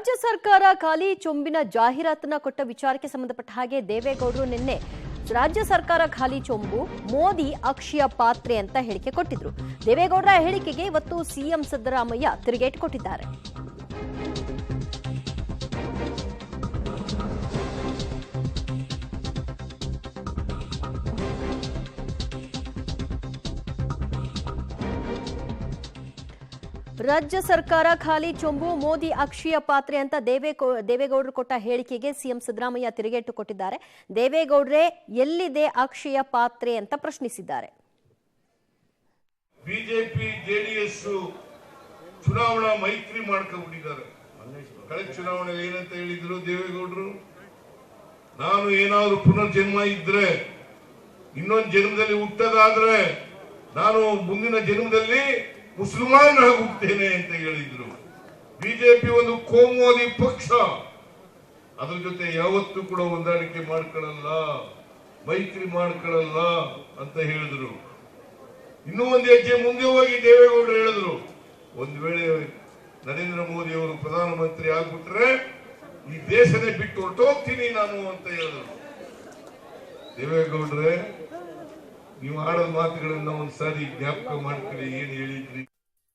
ರಾಜ್ಯ ಸರ್ಕಾರ ಖಾಲಿ ಚೊಂಬಿನ ಜಾಹೀರಾತನ್ನ ಕೊಟ್ಟ ವಿಚಾರಕ್ಕೆ ಸಂಬಂಧಪಟ್ಟ ಹಾಗೆ ದೇವೇಗೌಡರು ನಿನ್ನೆ ರಾಜ್ಯ ಸರ್ಕಾರ ಖಾಲಿ ಚೊಂಬು ಮೋದಿ ಅಕ್ಷಯ ಪಾತ್ರೆ ಅಂತ ಹೇಳಿಕೆ ಕೊಟ್ಟಿದ್ರು. ದೇವೇಗೌಡರ ಹೇಳಿಕೆಗೆ ಇವತ್ತು ಸಿಎಂ ಸಿದ್ದರಾಮಯ್ಯ ತಿರುಗೇಟು ಕೊಟ್ಟಿದ್ದಾರೆ. ರಾಜ್ಯ ಸರ್ಕಾರ ಖಾಲಿ ಚೊಂಬು ಮೋದಿ ಅಕ್ಷಯ ಪಾತ್ರೆ ಅಂತ ದೇವೇಗೌಡರು ಕೊಟ್ಟ ಹೇಳಿಕೆಗೆ ಸಿಎಂ ಸಿದ್ದರಾಮಯ್ಯ ತಿರುಗೇಟು ಕೊಟ್ಟಿದ್ದಾರೆ. ದೇವೇಗೌಡರೇ ಎಲ್ಲಿದೆ ಅಕ್ಷಯ ಪಾತ್ರೆ ಅಂತ ಪ್ರಶ್ನಿಸಿದ್ದಾರೆ. ಬಿಜೆಪಿ ಜೆಡಿಎಸ್ ಚುನಾವಣಾ ಮೈತ್ರಿ ಮಾಡ್ಕೊಂಡಿದ್ದಾರೆ. ಕಳೆದ ಚುನಾವಣೆಯಲ್ಲಿ ಏನಂತ ಹೇಳಿದ್ರು ದೇವೇಗೌಡರು? ನಾನು ಏನಾದ್ರು ಪುನರ್ಜನ್ಮ ಇದ್ರೆ, ಇನ್ನೊಂದು ಜನ್ಮದಲ್ಲಿ ಹುಟ್ಟದಾದ್ರೆ ನಾನು ಮುಂದಿನ ಜನ್ಮದಲ್ಲಿ ಮುಸಲ್ಮಾನ್ ಹುಟ್ಟುತ್ತೇನೆ ಅಂತ ಹೇಳಿದ್ರು. ಬಿಜೆಪಿ ಒಂದು ಕೋಮುವಾದಿ ಪಕ್ಷ, ಅದ್ರ ಜೊತೆ ಯಾವತ್ತೂ ಕೂಡ ಹೊಂದಾಣಿಕೆ ಮಾಡ್ಕೊಳ್ಳಲ್ಲ, ಮೈತ್ರಿ ಮಾಡ್ಕೊಳ್ಳಲ್ಲ ಅಂತ ಹೇಳಿದ್ರು. ಇನ್ನೂ ಒಂದು ಹೆಜ್ಜೆ ಮುಂದೆ ಹೋಗಿ ದೇವೇಗೌಡರು ಹೇಳಿದ್ರು, ಒಂದ್ ವೇಳೆ ನರೇಂದ್ರ ಮೋದಿ ಅವರು ಪ್ರಧಾನಮಂತ್ರಿ ಆಗ್ಬಿಟ್ರೆ ಈ ದೇಶನೇ ಬಿಟ್ಟು ಹೊರಟೋಗ್ತೀನಿ ನಾನು ಅಂತ ಹೇಳಿದ್ರು. ದೇವೇಗೌಡ್ರೆ, ನೀವು ಆಡೋ ಮಾತುಗಳನ್ನ ಒಂದ್ಸಾರಿ ಜ್ಞಾಪಕ ಮಾಡ್ಕೊಳ್ಳಿ, ಏನ್ ಹೇಳಿದ್ರಿ.